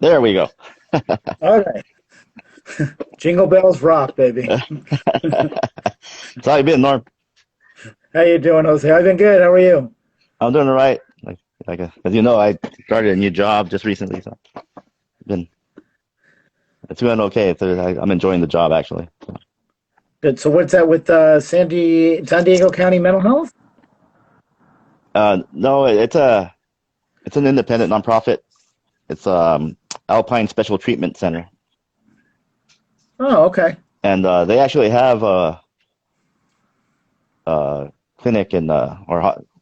There we go. All right. Jingle bells rock, baby. So how you been, Norm? How you doing, Jose? I've been good. How are you? I'm doing all right. As you know, I started a new job just recently, so been it's doing okay. I'm enjoying the job actually. Good. So what's that with San Diego County Mental Health? No, it's an independent nonprofit. It's Alpine Special Treatment Center, Oh, okay. and they actually have a clinic in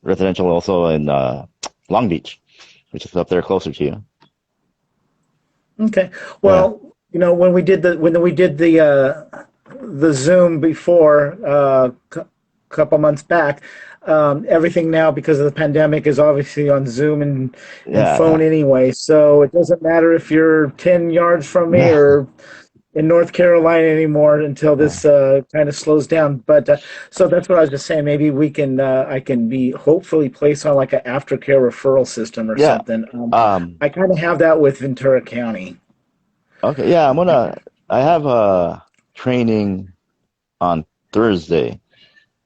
residential also in Long Beach, which is up there closer to you. Okay. Yeah, Well, when we did the Zoom before couple months back, everything now because of the pandemic is obviously on Zoom and phone yeah, anyway. So it doesn't matter if you're 10 yards from me yeah. or in North Carolina anymore until Yeah. this kind of slows down. But so that's what I was just saying. Maybe I can be hopefully placed on like an aftercare referral system or Yeah. something. Um, I kind of have that with Ventura County. okay. Yeah, I have a training on Thursday.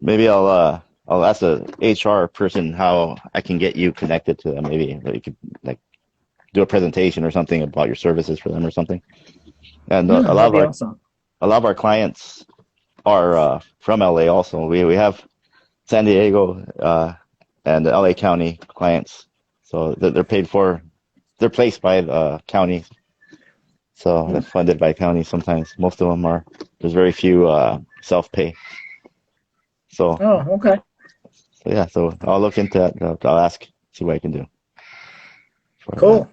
Maybe I'll ask the HR person how I can get you connected to them. Maybe you could like do a presentation or something about your services for them or something. And Yeah, that'd be awesome. a lot of our clients are from LA also. We have San Diego and the LA County clients. So they're paid for, they're placed by the county. So they're funded by county sometimes. Most of them are. There's very few self-pay. So, Oh, okay. so yeah, so I'll look into that. I'll ask, see what I can do for that. Cool.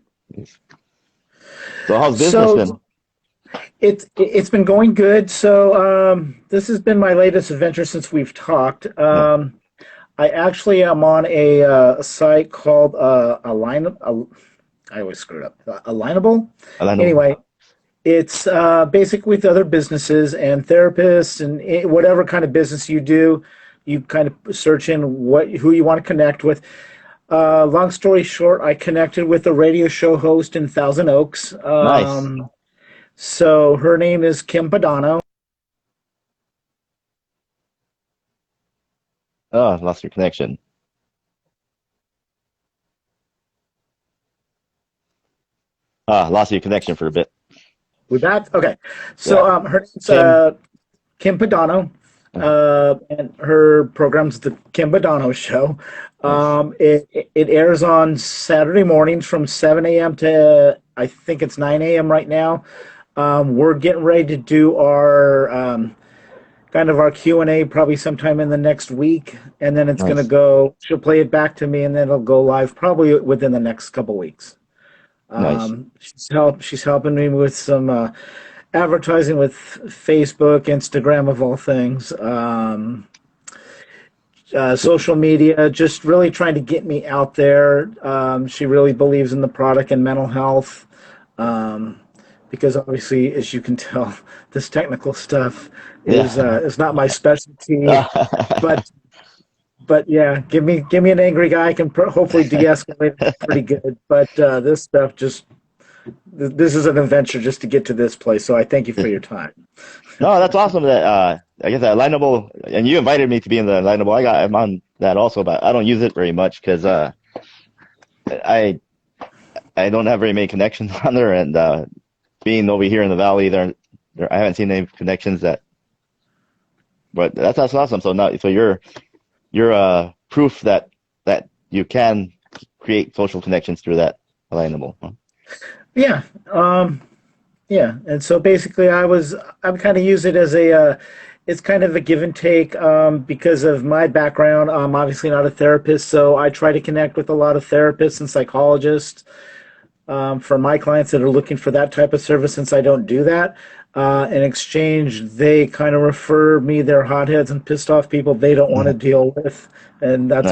So how's business So been? it's been going good. So this has been my latest adventure since we've talked. Yeah, I actually am on a site called I always screw it up. Alignable. alignable. Anyway, it's basically with other businesses and therapists and whatever kind of business you do. You kind of search in who you want to connect with. Long story short, I connected with a radio show host in Thousand Oaks. Nice. So her name is Kim Padano. Oh, lost your connection. Lost your connection for a bit. We back? Okay. So Yeah. her name's Kim. Kim Padano, Uh, and her program's the Kim Padano Show. nice. It airs on Saturday mornings from 7 a.m. to I think it's 9 a.m. right now. We're getting ready to do our kind of our Q&A probably sometime in the next week, and then it's going to Nice. go. She'll play it back to me, and then it'll go live probably within the next couple weeks. Nice. She's helping me with some advertising with Facebook, Instagram, of all things, social media, just really trying to get me out there. She really believes in the product and mental health, um, because obviously, as you can tell, this technical stuff Yeah. is not my specialty. But yeah, give me an angry guy. I can hopefully de-escalate it pretty good. But this stuff just this is an adventure just to get to this place. So I thank you for your time. No, that's awesome that I guess that alignable and you invited me to be in the alignable. I'm on that also, but I don't use it very much because I I don't have very many connections on there, and being over here in the valley, I haven't seen any connections that. But that's awesome. So now, so you're proof that you can create social connections through that alignable. Huh? Yeah. Yeah. And so basically, I'm kind of use it as it's kind of a give and take because of my background. I'm obviously not a therapist, so I try to connect with a lot of therapists and psychologists for my clients that are looking for that type of service. Since I don't do that, in exchange, they kind of refer me their hotheads and pissed off people they don't want to Mhm. deal with, and Nice.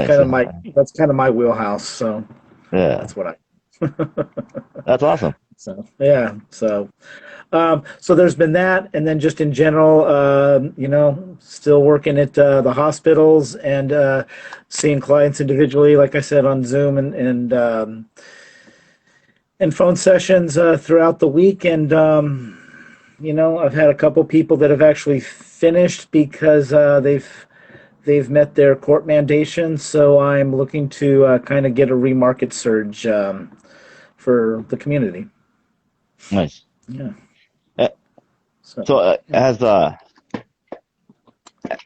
that's kind of my wheelhouse. So Yeah, that's what I. that's awesome. So yeah, so there's been that, and then just in general, still working at the hospitals and seeing clients individually, like I said on Zoom, and and phone sessions throughout the week. And I've had a couple people that have actually finished because they've met their court mandations. So I'm looking to kind of get a remarket surge for the community. Nice. Yeah. Uh, So So, yeah.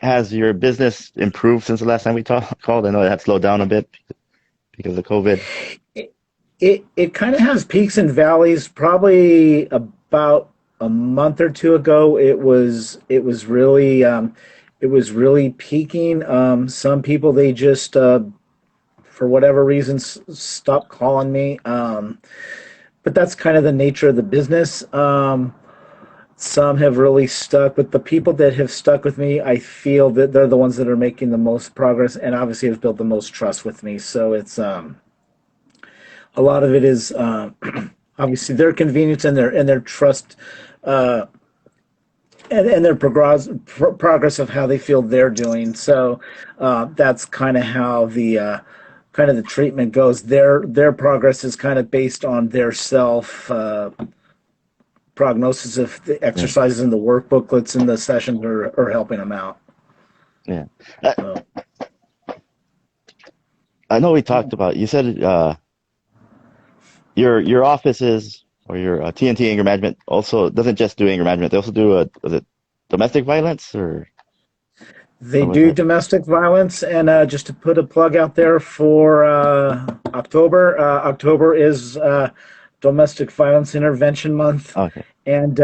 has your business improved since the last time we called? I know it had slowed down a bit because of COVID. It kind of has peaks and valleys. Probably about a month or two ago, it was really peaking. Some people they just for whatever reasons stopped calling me. But that's kind of the nature of the business. Some have really stuck, but the people that have stuck with me, I feel that they're the ones that are making the most progress, and obviously have built the most trust with me. So it's a lot of it is obviously their convenience and their trust uh, and their progress of how they feel they're doing. So that's kind of how the treatment goes. Their progress is kind of based on their self prognosis of the Yeah, exercises and the work booklets and the sessions are helping them out. yeah. I, So I know we yeah. talked about. You said your offices or your TNT anger management also doesn't just do anger management. They also do was it domestic violence They or was do it? domestic violence, and just to put a plug out there for October. October is Domestic Violence Intervention Month, Okay. and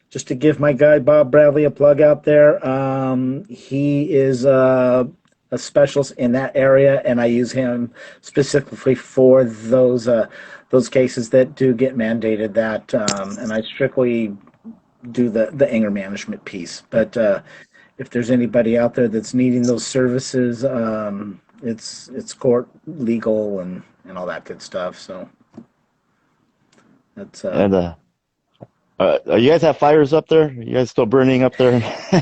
just to give my guy Bob Bradley a plug out there, he is a specialist in that area, and I use him specifically for those cases that do get mandated. And I strictly do the anger management piece, but. If there's anybody out there that's needing those services, it's court legal and all that good stuff. So that's And you guys have fires up there? You guys still burning up there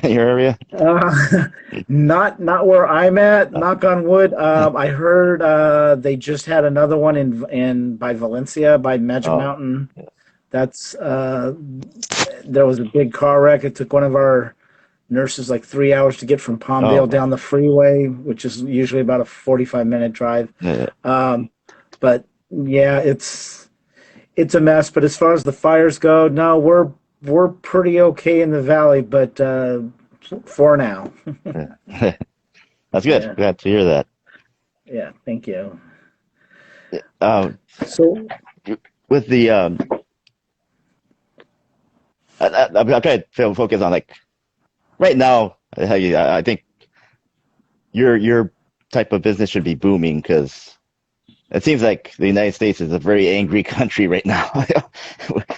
in your area? uh, not where I'm at. Knock on wood. I heard they just had another one in by Valencia by Magic Oh, Mountain. That's there was a big car wreck. It took one of our nurses like 3 hours to get from oh, Palmdale wow. down the freeway, which is usually about a 45-minute drive. Yeah, Um, but yeah, it's a mess. But as far as the fires go, no, we're pretty okay in the valley, but for now. yeah. That's good. Yeah, Glad to hear that. yeah. Thank you. Um, So with the I'm trying to focus on like right now. I think your type of business should be booming because it seems like the United States is a very angry country right now.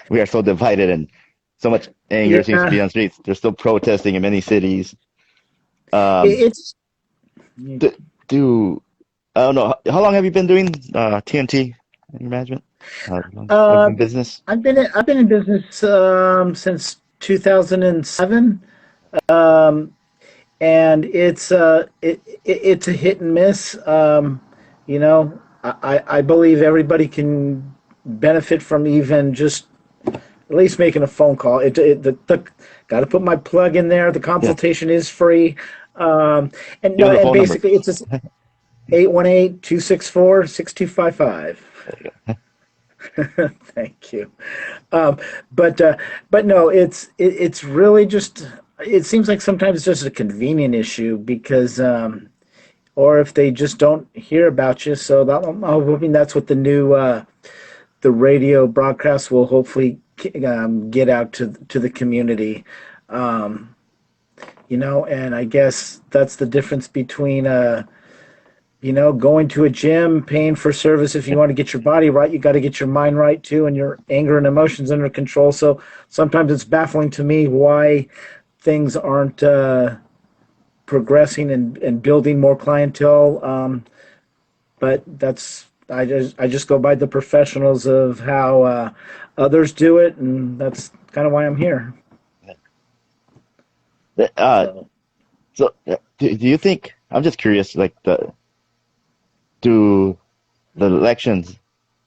We are so divided and so much anger seems to be yeah, on the streets. They're still protesting in many cities. Um, it's do, do I don't know how long have you been doing TNT management? How long have you uh, been in business? I've been in business since 2007. Um, and it's a hit and miss. I believe everybody can benefit from even just at least making a phone call. The got to put my plug in there. The Yeah, consultation is free, and give no, us a and phone number. basically it's just 818-264-6255. Thank you. Um, but no, it's really just. It seems like sometimes it's just a convenient issue because, or if they just don't hear about you. So I'm hoping that's what the radio broadcast will hopefully get out to the community. Um, and I guess that's the difference between going to a gym, paying for service. If you want to get your body right, you got to get your mind right too, and your anger and emotions under control. So sometimes it's baffling to me why things aren't progressing and building more clientele. But I just go by the professionals of how others do it, and that's kind of why I'm here. Uh, So do you think? I'm just curious. Like do the elections?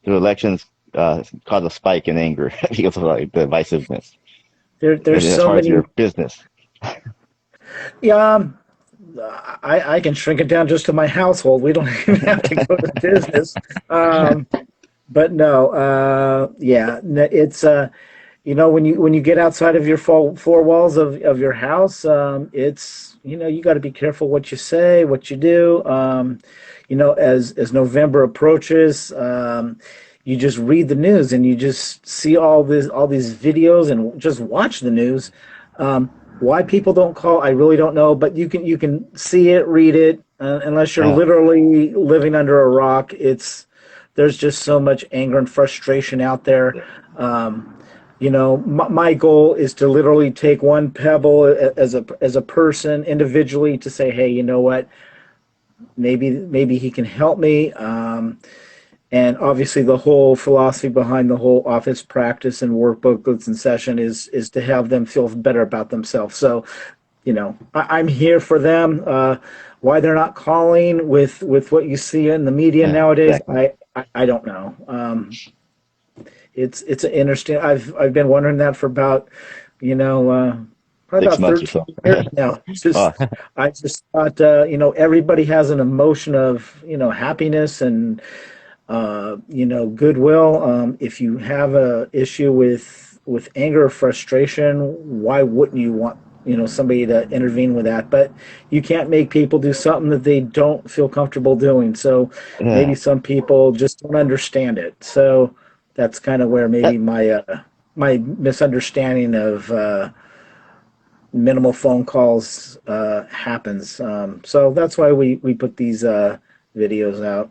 Do elections? cause a spike in anger because of like the divisiveness, There's as so far as many. your business. Yeah, I can shrink it down just to my household. We don't even have to go to business. Um, but no, yeah, it's when you get outside of your four walls of your house, it's you got to be careful what you say, what you do. As November approaches, you just read the news and you just see all these videos and just watch the news. Why people don't call, I really don't know. But you can see it, read it. Unless you're Yeah, literally living under a rock, there's just so much anger and frustration out there. My goal is to literally take one pebble as a person individually to say, hey, you know what? Maybe he can help me. And obviously, the whole philosophy behind the whole office practice and workbooklets and session is to have them feel better about themselves. So, I'm here for them. Why they're not calling with what you see in the media yeah, nowadays, exactly. I don't know. It's an interesting. I've been wondering that for about probably 6 about months or 13 so. years now. It's Oh, just I just thought everybody has an emotion of happiness and goodwill. If you have a issue with anger or frustration, why wouldn't you want somebody to intervene with that? But you can't make people do something that they don't feel comfortable doing. So maybe yeah. some people just don't understand it. So that's kind of where maybe That, my misunderstanding of minimal phone calls happens. So that's why we put these videos out.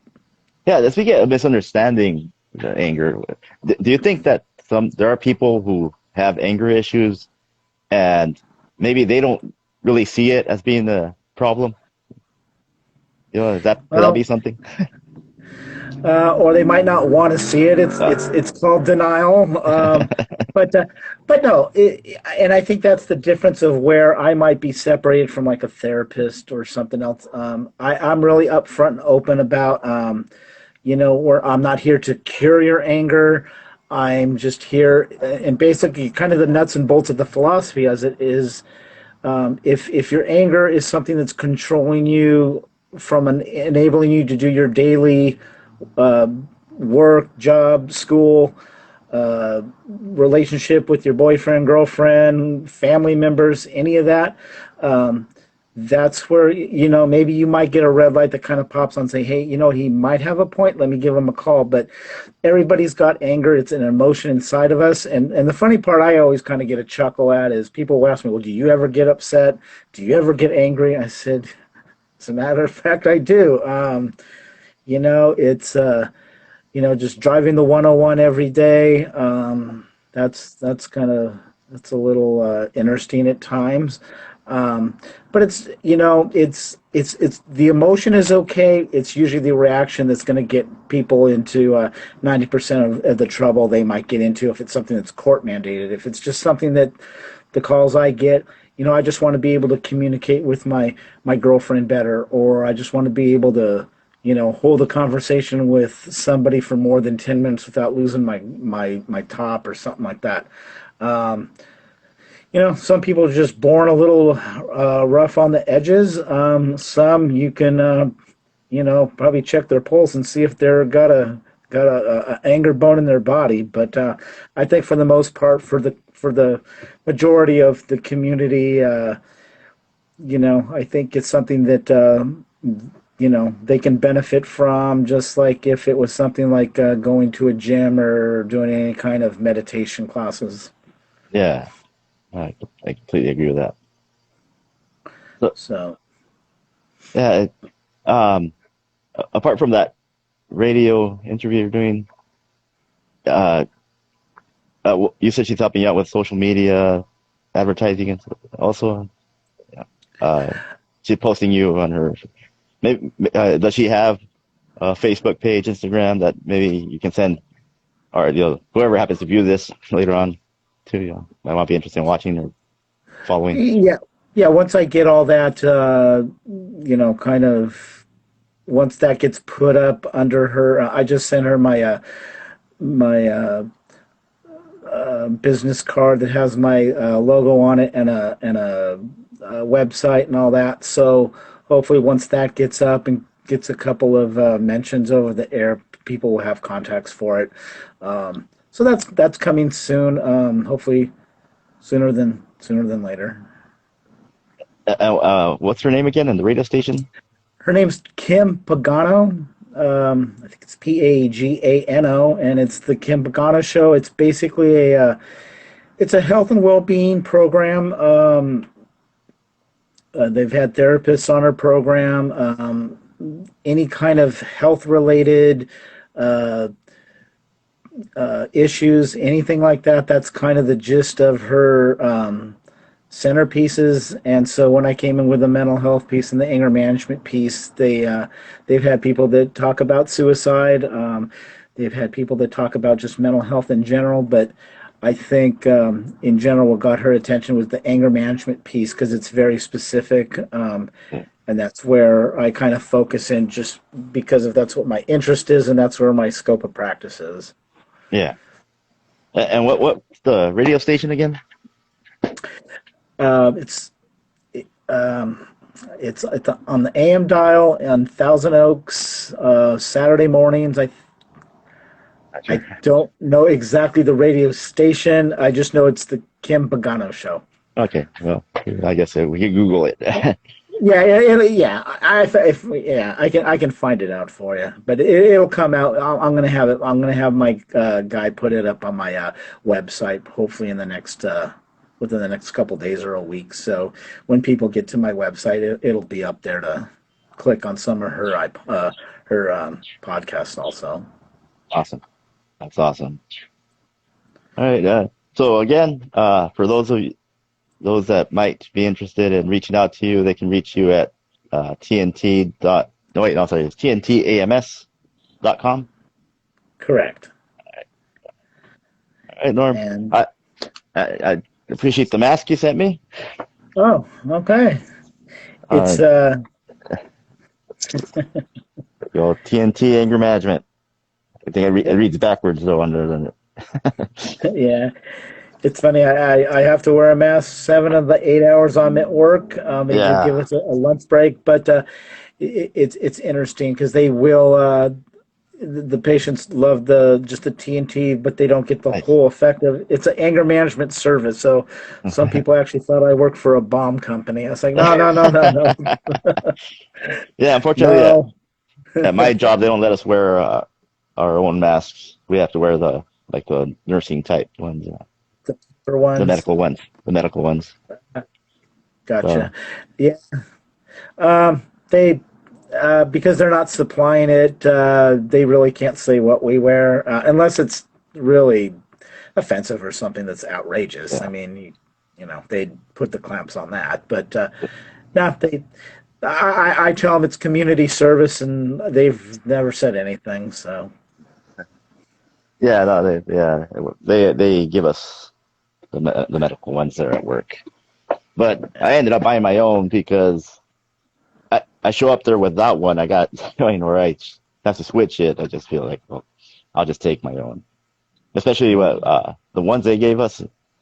yeah, as we get a misunderstanding, the anger. Do you think that there are people who have anger issues and maybe they don't really see it as being the problem? Could that be Well, something? or they might not want to see it. It's Uh, it's it's called denial. But but no, and I think that's the difference of where I might be separated from like a therapist or something else. I'm really upfront and open about where I'm not here to cure your anger. I'm just here, and basically, kind of the nuts and bolts of the philosophy as it is. If your anger is something that's controlling you from enabling you to do your daily uh, work, job, school, relationship with your boyfriend, girlfriend, family members, any of that, um, that's where maybe you might get a red light that kind of pops on, say, hey, he might have a point. Let me give him a call. But everybody's got anger. It's an emotion inside of us. And the funny part I always kind of get a chuckle at is people will ask me, well, do you ever get upset? Do you ever get angry? I said, as a matter of fact, I do. It's just driving the 101 every day. That's kind of that's a little interesting at times. But it's the emotion is okay. It's usually the reaction that's going to get people into 90% of the trouble they might get into if it's something that's court mandated. If it's just something that the calls I get, I just want to be able to communicate with my girlfriend better, or I just want to be able to hold a conversation with somebody for more than 10 minutes without losing my top or something like that. Um, some people are just born a little rough on the edges. Some you can, probably check their pulse and see if they're got a anger bone in their body. But I think for the most part, for the majority of the community, I think it's something that they can benefit from, just like if it was something like going to a gym or doing any kind of meditation classes. yeah, I, I completely agree with that. So, So, yeah, apart from that radio interview you're doing, uh, you said she's helping you out with social media, advertising, and also, uh, she's posting you on her. Maybe does she have a Facebook page, Instagram that maybe you can send, or whoever happens to view this later on to I might be interested in watching or following. yeah, yeah. Once I get all that, kind of once that gets put up under her, I just sent her my business card that has my logo on it and a website and all that. So hopefully, once that gets up and gets a couple of mentions over the air, people will have contacts for it. So that's coming soon. Hopefully, sooner than later. What's her name again in the radio station? Her name's Kim Pagano. I think it's Pagano, and it's the Kim Pagano Show. It's basically it's a health and well-being program. They've had therapists on her program. Any kind of health-related issues, anything like that. That's kind of the gist of her centerpieces. And so when I came in with the mental health piece and the anger management piece, they've had people that talk about suicide. They've had people that talk about just mental health in general, but I think in general what got her attention was the anger management piece because it's very specific, and that's where I kind of focus in just because of that's what my interest is and that's where my scope of practice is. Yeah. And what's the radio station again? It's it's on the AM dial on Thousand Oaks Saturday mornings. I don't know exactly the radio station. I just know it's the Kim Pagano Show. Okay, well, I guess we can Google it. Yeah. I can find it out for you, but it'll come out. I'm gonna have it. I'm gonna have my guy put it up on my website, hopefully in the next within the next couple days or a week. So when people get to my website, it'll be up there to click on some of her podcasts also. Awesome. That's awesome. All right. So again, for those that might be interested in reaching out to you, they can reach you at TNT. It's TNTAMS.com. Correct. All right, Norm. And I appreciate the mask you sent me. oh, okay. It's Your TNT anger management. I think it reads backwards though under it. yeah. It's funny. I have to wear a mask 7 of the 8 hours I'm at work. They do give us a lunch break, but it's interesting because they will. The patients love just the TNT, but they don't get the whole effect of it's an anger management service. So some people actually thought I worked for a bomb company. I was like, no. Yeah, unfortunately, no. At my job, they don't let us wear our own masks. We have to wear the nursing type ones. The medical ones. Gotcha. Yeah. They because they're not supplying it, they really can't say what we wear unless it's really offensive or something that's outrageous. Yeah. I mean, they'd put the clamps on that. But no, I tell them it's community service, and they've never said anything. So. Yeah, no, they give us the medical ones there at work, but I ended up buying my own because I show up there without one. I got where I have to switch it. I just feel like, well, I'll just take my own. Especially the ones they gave us.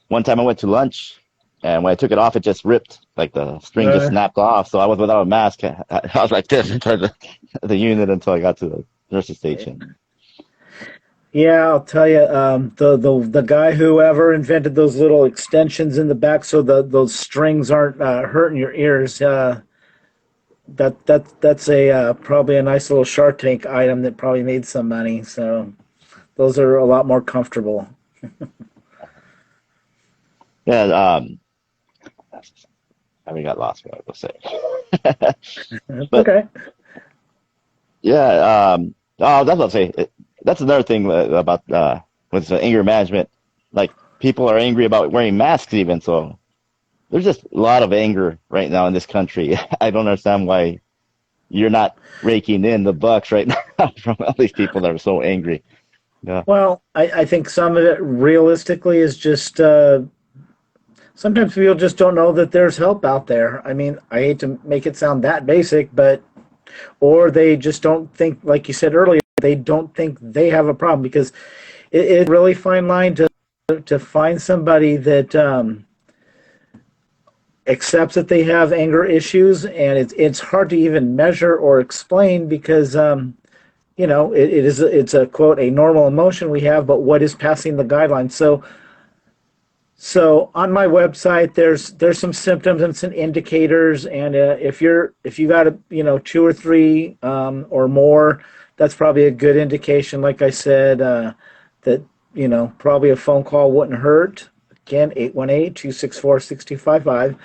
One time I went to lunch, and when I took it off, it just ripped. Like the string just snapped off. So I was without a mask. I was like this inside the unit until I got to the nurse's station. Yeah, I'll tell you, the guy whoever invented those little extensions in the back so those strings aren't hurting your ears. That's probably a nice little Shark Tank item that probably made some money. So those are a lot more comfortable. Yeah, I got lost what I was saying. Okay. Yeah, that's what I'm saying. That's another thing about with the anger management. Like people are angry about wearing masks even. So there's just a lot of anger right now in this country. I don't understand why you're not raking in the bucks right now from all these people that are so angry. Yeah. Well, I think some of it realistically is just sometimes people just don't know that there's help out there. I mean, I hate to make it sound that basic, or they just don't think, like you said earlier, they don't think they have a problem because it's a really fine line to find somebody that accepts that they have anger issues, and it's hard to even measure or explain because it's a quote a normal emotion we have, but what is passing the guidelines? So on my website, there's some symptoms and some indicators, and if you got two or three or more, that's probably a good indication. Like I said, that probably a phone call wouldn't hurt. Again, 818-264-6255.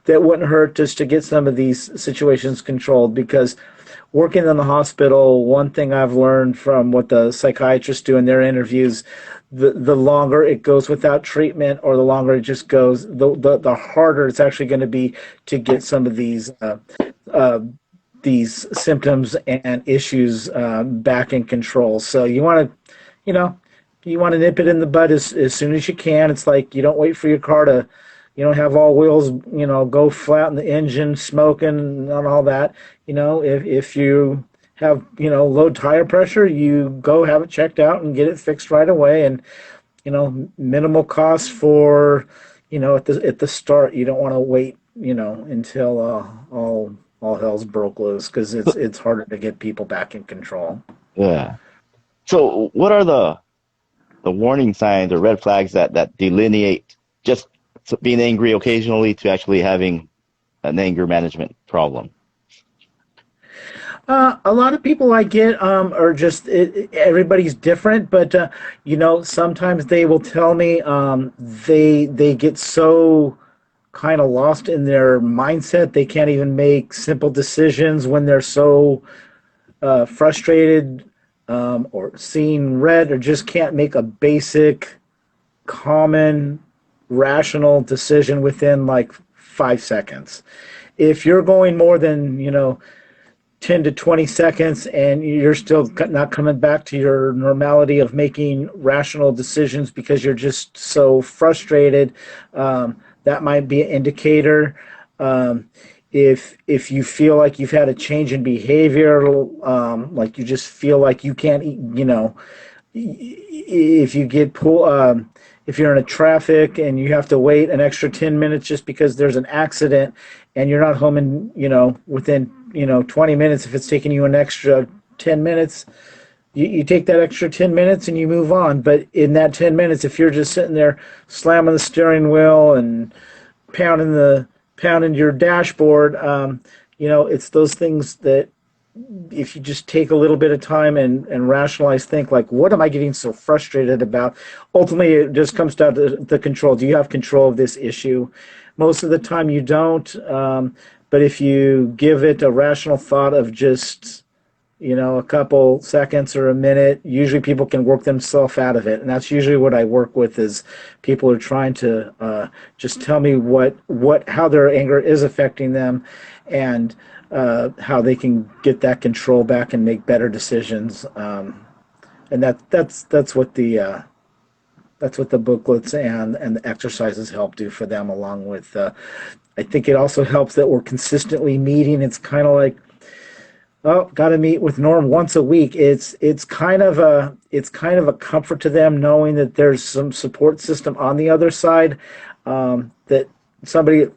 That wouldn't hurt just to get some of these situations controlled, because working in the hospital, one thing I've learned from what the psychiatrists do in their interviews, the longer it goes without treatment, or the longer it just goes, the harder it's actually going to be to get some of these symptoms and issues back in control. So you want to nip it in the bud as soon as you can. It's like you don't wait for your car to have all wheels, go flat in the engine, smoking and all that. If you have, low tire pressure, you go have it checked out and get it fixed right away. And, minimal cost for, at the start. You don't want to wait, until all hell's broke loose, because it's harder to get people back in control. Yeah. So what are the warning signs or red flags that delineate just being angry occasionally to actually having an anger management problem? A lot of people I get are just everybody's different, but sometimes they will tell me they get so kind of lost in their mindset they can't even make simple decisions when they're so frustrated or seeing red, or just can't make a basic, common, rational decision within like 5 seconds. If you're going more than 10 to 20 seconds and you're still not coming back to your normality of making rational decisions because you're just so frustrated, that might be an indicator. If you feel like you've had a change in behavior, like you just feel like you can't, if you get if you're in a traffic and you have to wait an extra 10 minutes just because there's an accident and you're not home in, within 20 minutes, if it's taking you an extra 10 minutes, you take that extra 10 minutes and you move on. But in that 10 minutes, if you're just sitting there slamming the steering wheel and pounding your dashboard, it's those things that if you just take a little bit of time and rationalize, think like, what am I getting so frustrated about? Ultimately, it just comes down to the control. Do you have control of this issue? Most of the time you don't. But if you give it a rational thought of just, a couple seconds or a minute, usually people can work themselves out of it. And that's usually what I work with, is people are trying to just tell me how their anger is affecting them, and how they can get that control back and make better decisions. And that's what the booklets and the exercises help do for them, along with I think it also helps that we're consistently meeting. It's kind of like, oh, got to meet with Norm once a week. It's kind of a comfort to them knowing that there's some support system on the other side, that somebody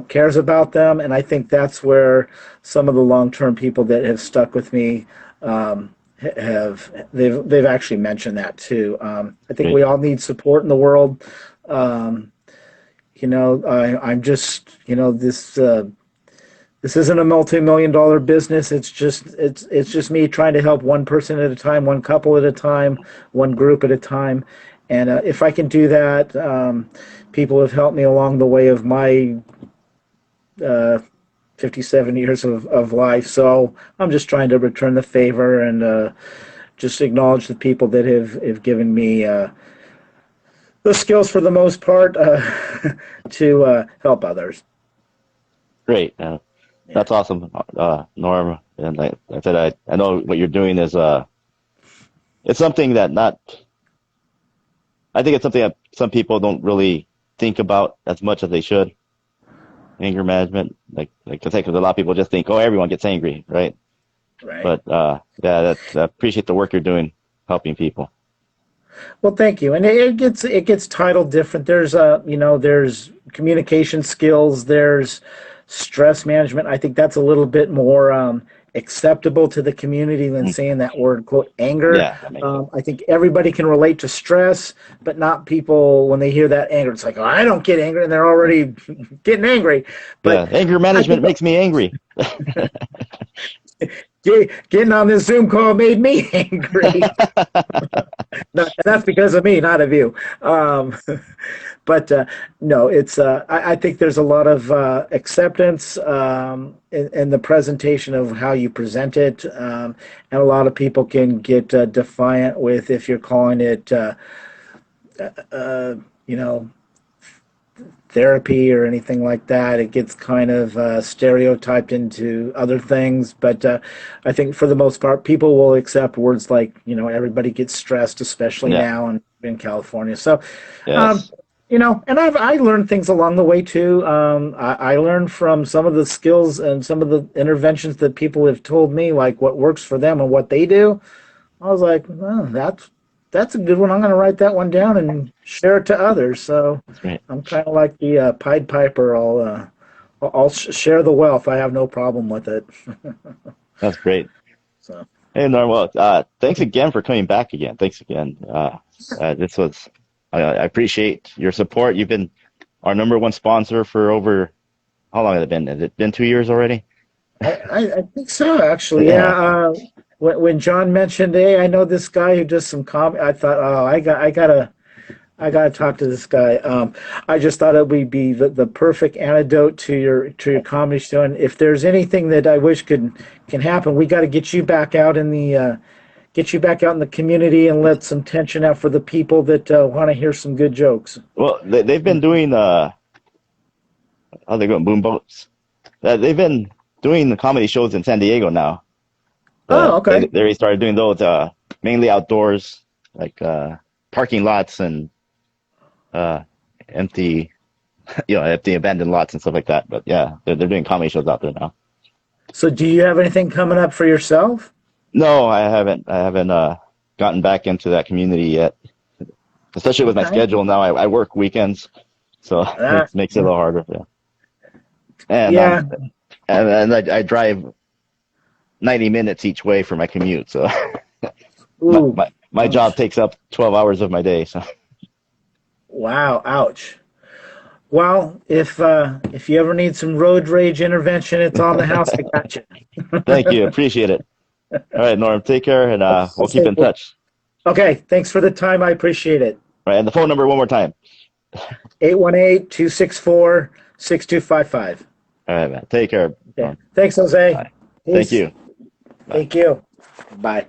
cares about them. And I think that's where some of the long-term people that have stuck with me they've actually mentioned that too. I think we all need support in the world. I'm just this isn't a multi-million-dollar business. It's just me trying to help one person at a time, one couple at a time, one group at a time. And if I can do that, people have helped me along the way of my 57 years of life. So I'm just trying to return the favor and just acknowledge the people that have given me the skills, for the most part, to help others. Great. That's awesome, Norm. And like I said, I know what you're doing is it's something that I think it's something that some people don't really think about as much as they should. Anger management, like I say, because a lot of people just think, oh, everyone gets angry, right? Right. But I appreciate the work you're doing, helping people. Well, thank you. And it gets titled different. There's there's communication skills, there's stress management. I think that's a little bit more acceptable to the community than Mm. saying that word quote anger. Yeah, that makes sense. I think everybody can relate to stress, but not people when they hear that anger. It's like, oh, I don't get angry, and they're already getting angry. But Yeah, anger I management think makes me angry. getting on this Zoom call made me angry. That's because of me, not of you. Um, but no, it's. I think there's a lot of acceptance in the presentation of how you present it, and a lot of people can get defiant with if you're calling it, you know, therapy or anything like that. It gets kind of stereotyped into other things. But I think for the most part, people will accept words like, everybody gets stressed, especially Yeah. now in California. So, um, Yes. and I learned things along the way too. I learned from some of the skills and some of the interventions that people have told me, like what works for them and what they do. I was like, oh, that's a good one. I'm going to write that one down and share it to others. So That's great. I'm kind of like the Pied Piper. I'll share the wealth. I have no problem with it. That's great. So Hey, Normal, thanks again for coming back again. Thanks again. This was, I appreciate your support. You've been our number one sponsor for over, how long has it been? Has it been 2 years already? I think so, actually. Yeah. Yeah. When John mentioned, hey, I know this guy who does some comedy, I thought, oh, I gotta talk to this guy. I just thought it would be the perfect antidote to your comedy show. And if there's anything that I wish can happen, we got to get you back out in the community and let some tension out for the people that want to hear some good jokes. Well, they've been doing, how they going, boomboats? They've been doing the comedy shows in San Diego now. Oh, okay. They already started doing those, mainly outdoors, like parking lots and empty, empty abandoned lots and stuff like that. But yeah, they're doing comedy shows out there now. So, do you have anything coming up for yourself? No, I haven't. I haven't gotten back into that community yet. Especially with my Okay. schedule now. I work weekends, so Ah, it makes it a little harder. Yeah. And yeah. I drive 90 minutes each way for my commute. So Ooh. my job Ouch. takes up 12 hours of my day. So Wow. Ouch. Well, if you ever need some road rage intervention, it's on the house. I got you. thank you. Appreciate it. All right, Norm, take care, and we'll keep Okay. in touch. Okay. Thanks for the time. I appreciate it. All right, and the phone number one more time. 818-264-6255. All right, man. Take care, Okay. Norm. Thanks, Jose. Bye. Thank Peace. you. Bye. Thank you. Bye.